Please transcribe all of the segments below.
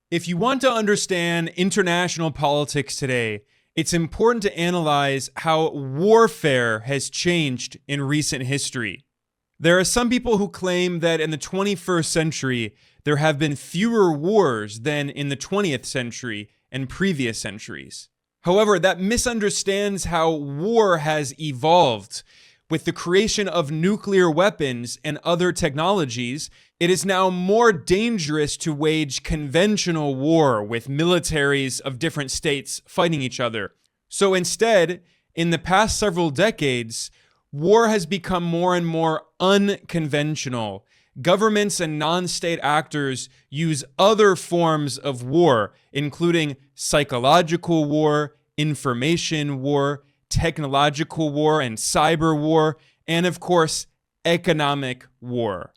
If you want to understand international politics today, it's important to analyze how warfare has changed in recent history. There are some people who claim that in the 21st century, there have been fewer wars than in the 20th century and previous centuries. However, that misunderstands how war has evolved. With the creation of nuclear weapons and other technologies, it is now more dangerous to wage conventional war with militaries of different states fighting each other. So instead, in the past several decades, war has become more and more unconventional. Governments and non-state actors use other forms of war, including psychological war, information war, technological war and cyber war, and of course, economic war.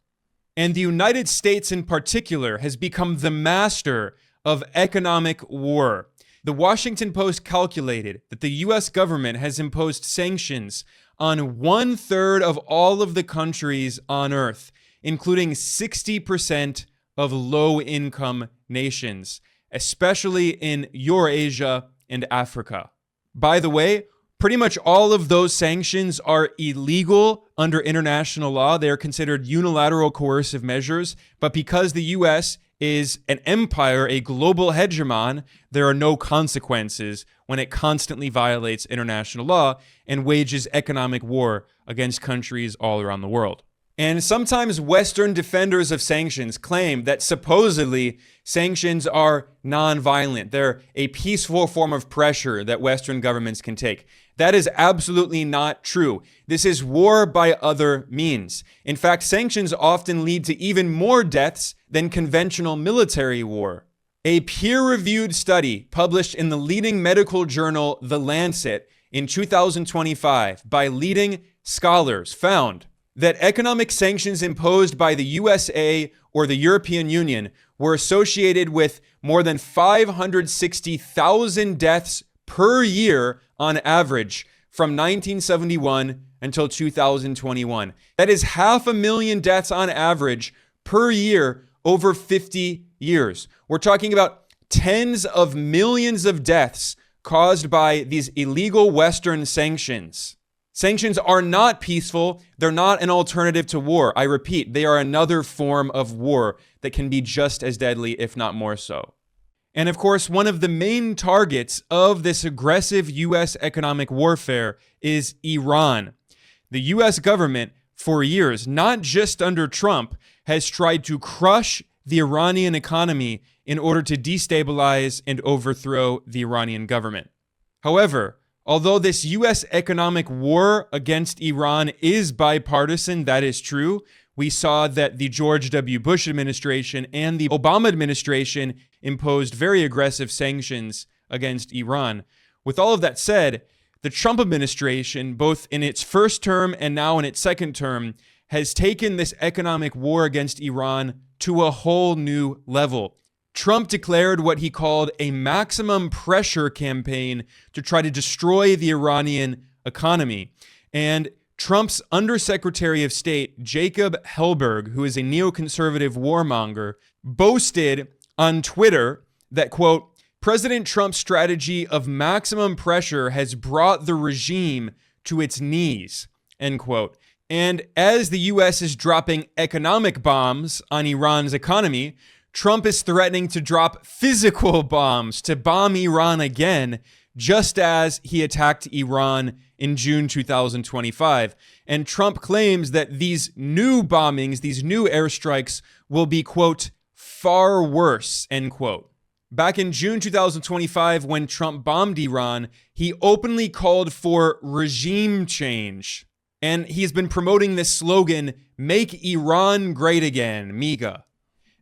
And the United States in particular has become the master of economic war. The Washington Post calculated that the US government has imposed sanctions on 1/3 of all of the countries on Earth, including 60% of low-income nations, especially in Eurasia and Africa. By the way, pretty much all of those sanctions are illegal under international law. They are considered unilateral coercive measures. But because the US is an empire, a global hegemon, there are no consequences when it constantly violates international law and wages economic war against countries all around the world. And sometimes Western defenders of sanctions claim that supposedly sanctions are non-violent. They're a peaceful form of pressure that Western governments can take. That is absolutely not true. This is war by other means. In fact, sanctions often lead to even more deaths than conventional military war. A peer-reviewed study published in the leading medical journal, The Lancet, in 2025 by leading scholars found that economic sanctions imposed by the USA or the European Union were associated with more than 560,000 deaths per year on average from 1971 until 2021. That is 500,000 deaths on average per year over 50 years. We're talking about tens of millions of deaths caused by these illegal Western sanctions. Sanctions are not peaceful. They're not an alternative to war. I repeat, they are another form of war that can be just as deadly, if not more so. And of course, one of the main targets of this aggressive U.S. economic warfare is Iran. The U.S. government, for years, not just under Trump, has tried to crush the Iranian economy in order to destabilize and overthrow the Iranian government. However, although this U.S. economic war against Iran is bipartisan, that is true. We saw that the George W. Bush administration and the Obama administration imposed very aggressive sanctions against Iran. With all of that said, the Trump administration, both in its first term and now in its second term, has taken this economic war against Iran to a whole new level. Trump declared what he called a maximum pressure campaign to try to destroy the Iranian economy. And Trump's Undersecretary of State, Jacob Hellberg, who is a neoconservative warmonger, boasted on Twitter that, quote, President Trump's strategy of maximum pressure has brought the regime to its knees, end quote. And as the U.S. is dropping economic bombs on Iran's economy, Trump is threatening to drop physical bombs to bomb Iran again, just as he attacked Iran in June 2025. And Trump claims that these new bombings, these new airstrikes will be, quote, far worse, end quote. Back in June 2025, when Trump bombed Iran, he openly called for regime change. And he's been promoting this slogan, Make Iran Great Again, MAGA.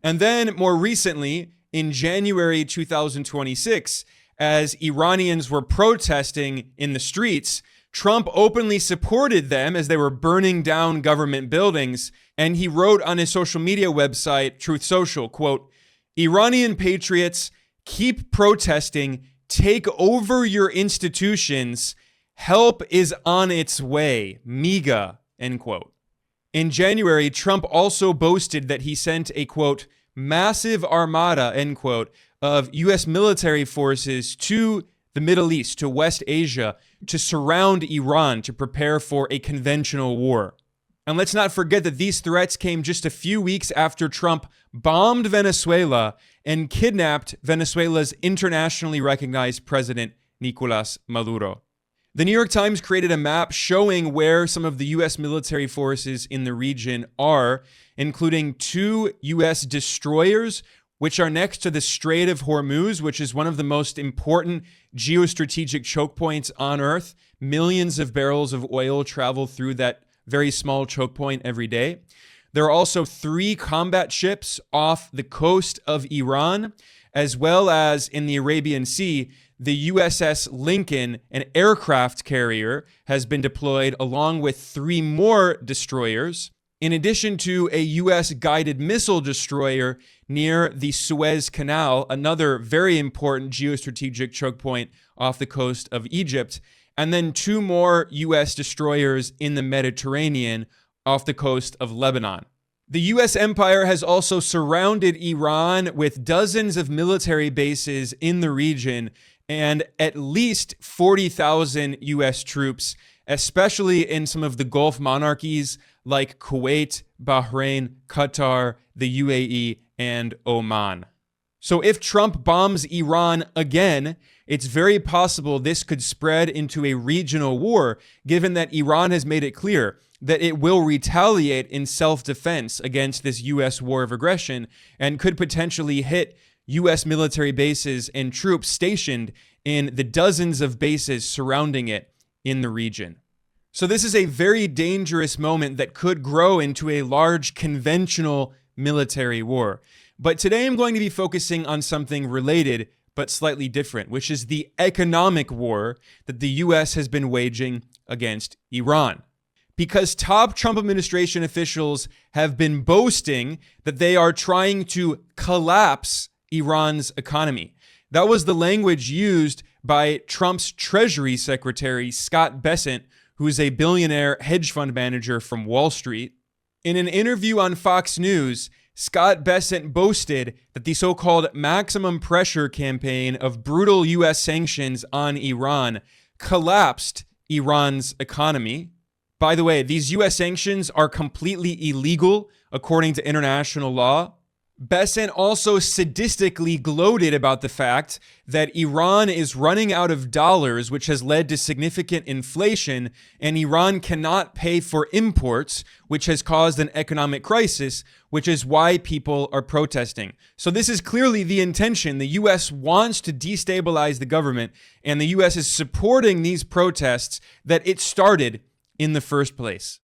And then more recently, in January 2026, as Iranians were protesting in the streets, Trump openly supported them as they were burning down government buildings. And he wrote on his social media website, Truth Social, quote, Iranian patriots, keep protesting, take over your institutions, help is on its way, MAGA, end quote. In January, Trump also boasted that he sent a, quote, massive armada, end quote, of U.S. military forces to the Middle East, to West Asia, to surround Iran, to prepare for a conventional war. And let's not forget that these threats came just a few weeks after Trump bombed Venezuela and kidnapped Venezuela's internationally recognized president, Nicolas Maduro. The New York Times created a map showing where some of the U.S. military forces in the region are, including 2 U.S. destroyers, which are next to the Strait of Hormuz, which is one of the most important geostrategic choke points on Earth. Millions of barrels of oil travel through that very small choke point every day. There are also 3 combat ships off the coast of Iran, as well as in the Arabian Sea. The USS Lincoln, an aircraft carrier, has been deployed along with 3 more destroyers, in addition to a U.S. guided missile destroyer near the Suez Canal, another very important geostrategic choke point off the coast of Egypt, and then 2 more U.S. destroyers in the Mediterranean off the coast of Lebanon. The U.S. empire has also surrounded Iran with dozens of military bases in the region and at least 40,000 U.S. troops, especially in some of the Gulf monarchies like Kuwait, Bahrain, Qatar, the UAE, and Oman. So if Trump bombs Iran again, it's very possible this could spread into a regional war, given that Iran has made it clear that it will retaliate in self-defense against this U.S. war of aggression and could potentially hit U.S. military bases and troops stationed in the dozens of bases surrounding it in the region. So this is a very dangerous moment that could grow into a large conventional military war. But today I'm going to be focusing on something related but slightly different, which is the economic war that the U.S. has been waging against Iran. Because top Trump administration officials have been boasting that they are trying to collapse Iran's economy. That was the language used by Trump's Treasury Secretary, Scott Bessent, who is a billionaire hedge fund manager from Wall Street. In an interview on Fox News, Scott Bessent boasted that the so-called maximum pressure campaign of brutal U.S. sanctions on Iran collapsed Iran's economy. By the way, these U.S. sanctions are completely illegal according to international law. Bessent also sadistically gloated about the fact that Iran is running out of dollars, which has led to significant inflation, and Iran cannot pay for imports, which has caused an economic crisis, which is why people are protesting. So this is clearly the intention. The U.S. wants to destabilize the government, and the U.S. is supporting these protests that it started in the first place.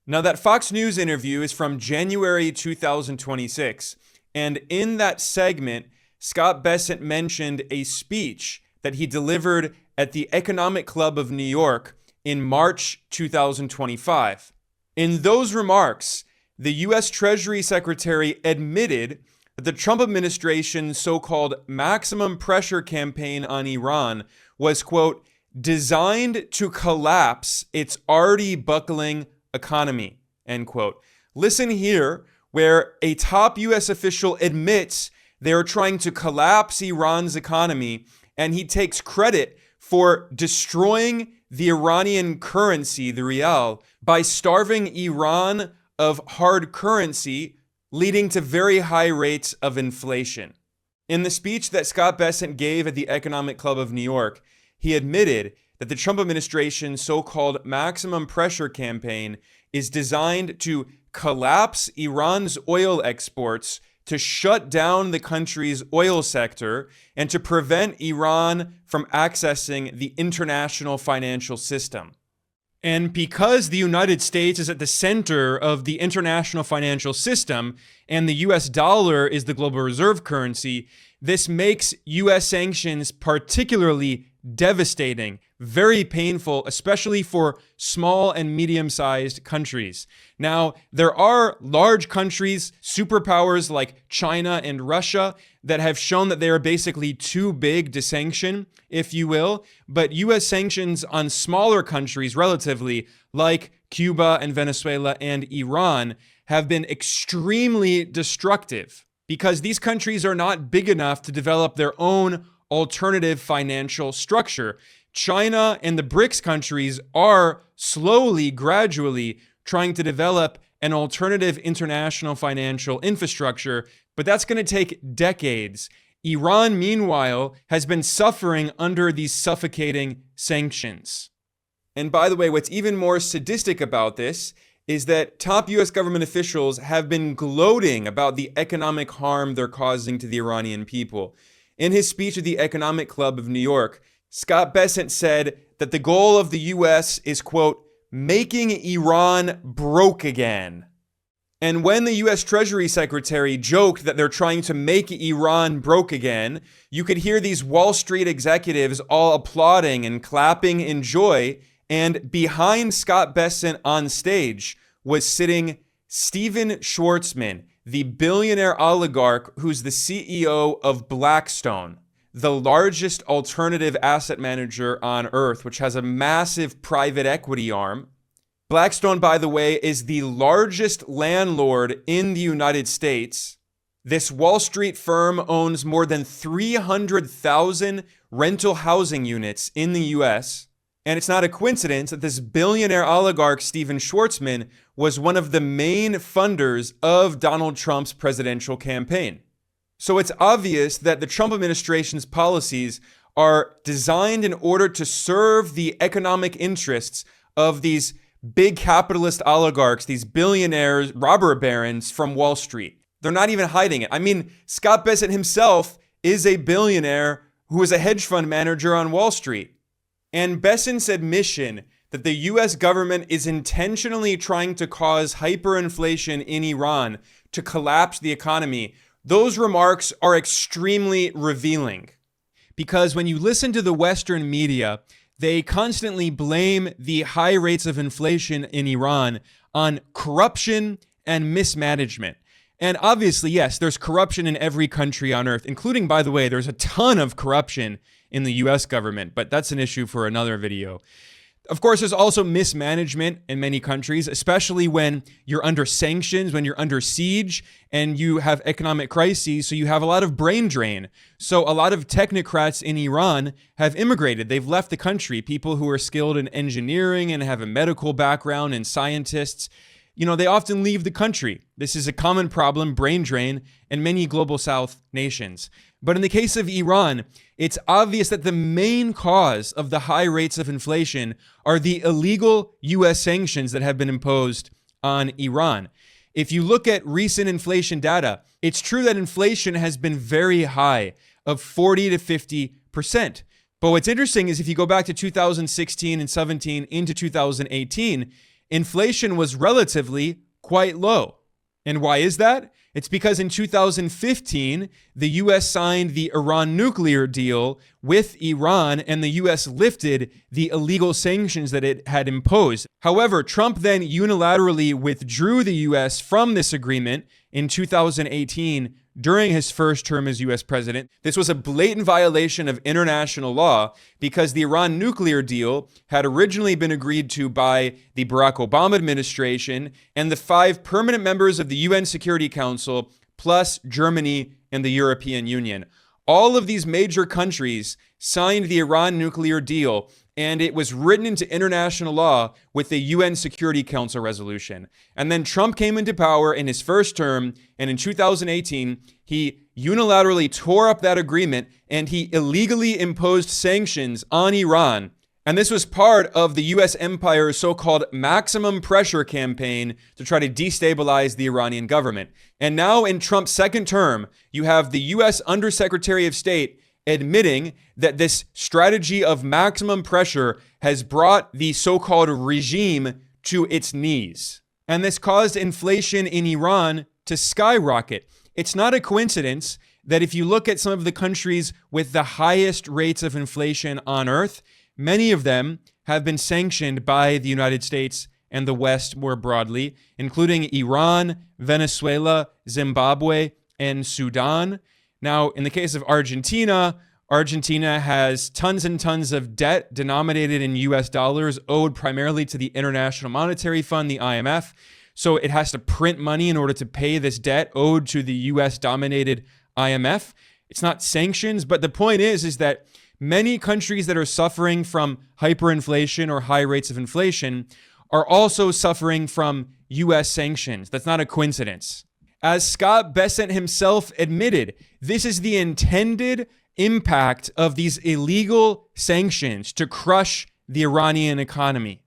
Now, that Fox News interview is from January 2026. And in that segment, Scott Bessent mentioned a speech that he delivered at the Economic Club of New York in March 2025. In those remarks, the U.S. Treasury Secretary admitted that the Trump administration's so-called maximum pressure campaign on Iran was, quote, designed to collapse its already buckling economy, end quote. Listen here, where a top U.S. official admits they're trying to collapse Iran's economy, and he takes credit for destroying the Iranian currency, the rial, by starving Iran of hard currency, leading to very high rates of inflation. In the speech that Scott Bessent gave at the Economic Club of New York, he admitted that the Trump administration's so-called maximum pressure campaign is designed to collapse Iran's oil exports, to shut down the country's oil sector, and to prevent Iran from accessing the international financial system. And because the United States is at the center of the international financial system, and the US dollar is the global reserve currency, this makes US sanctions particularly devastating, very painful, especially for small and medium-sized countries. Now, there are large countries, superpowers like China and Russia, that have shown that they are basically too big to sanction, if you will. But US sanctions on smaller countries, relatively, like Cuba and Venezuela and Iran, have been extremely destructive. because these countries are not big enough to develop their own alternative financial structure. China and the BRICS countries are slowly, gradually trying to develop an alternative international financial infrastructure, but that's going to take decades. Iran, meanwhile, has been suffering under these suffocating sanctions. And by the way, what's even more sadistic about this is that top US government officials have been gloating about the economic harm they're causing to the Iranian people. In his speech at the Economic Club of New York, Scott Bessent said that the goal of the US is, quote, making Iran broke again. And when the US Treasury Secretary joked that they're trying to make Iran broke again, you could hear these Wall Street executives all applauding and clapping in joy. And behind Scott Bessent on stage was sitting Steven Schwarzman, the billionaire oligarch who's the CEO of Blackstone, the largest alternative asset manager on earth, which has a massive private equity arm. Blackstone, by the way, is the largest landlord in the United States. This Wall Street firm owns more than 300,000 rental housing units in the US. And it's not a coincidence that this billionaire oligarch, Steven Schwarzman, was one of the main funders of Donald Trump's presidential campaign. So it's obvious that the Trump administration's policies are designed in order to serve the economic interests of these big capitalist oligarchs, these billionaires, robber barons from Wall Street. They're not even hiding it. I mean, Scott Bessent himself is a billionaire who is a hedge fund manager on Wall Street. And Bessent's admission that the US government is intentionally trying to cause hyperinflation in Iran to collapse the economy, those remarks are extremely revealing. Because when you listen to the Western media, they constantly blame the high rates of inflation in Iran on corruption and mismanagement. And obviously, yes, there's corruption in every country on earth, including, by the way, there's a ton of corruption in the US government, but that's an issue for another video. Of course, there's also mismanagement in many countries, especially when you're under sanctions, when you're under siege, and you have economic crises, so you have a lot of brain drain. So a lot of technocrats in Iran have immigrated. They've left the country. People who are skilled in engineering and have a medical background and scientists, they often leave the country. This is a common problem, brain drain, in many global South nations. But in the case of Iran, it's obvious that the main cause of the high rates of inflation are the illegal US sanctions that have been imposed on Iran. If you look at recent inflation data, it's true that inflation has been very high, of 40 to 50%. But what's interesting is if you go back to 2016 and 17 into 2018, inflation was relatively quite low. And why is that? It's because in 2015, the US signed the Iran nuclear deal with Iran, and the US lifted the illegal sanctions that it had imposed. However, Trump then unilaterally withdrew the US from this agreement in 2018 during his first term as US president. This was a blatant violation of international law because the Iran nuclear deal had originally been agreed to by the Barack Obama administration and the 5 permanent members of the UN Security Council, plus Germany and the European Union. All of these major countries signed the Iran nuclear deal, and it was written into international law with the UN Security Council resolution. And then Trump came into power in his first term, and in 2018, he unilaterally tore up that agreement, and he illegally imposed sanctions on Iran. And this was part of the US empire's so-called maximum pressure campaign to try to destabilize the Iranian government. And now in Trump's second term, you have the US Undersecretary of State admitting that this strategy of maximum pressure has brought the so-called regime to its knees. And this caused inflation in Iran to skyrocket. It's not a coincidence that if you look at some of the countries with the highest rates of inflation on earth, many of them have been sanctioned by the United States and the West more broadly, including Iran, Venezuela, Zimbabwe, and Sudan. Now, in the case of Argentina, Argentina has tons and tons of debt denominated in US dollars owed primarily to the International Monetary Fund, the IMF. So it has to print money in order to pay this debt owed to the US-dominated IMF. It's not sanctions, but the point is that many countries that are suffering from hyperinflation or high rates of inflation are also suffering from US sanctions. That's not a coincidence. As Scott Bessent himself admitted, this is the intended impact of these illegal sanctions to crush the Iranian economy.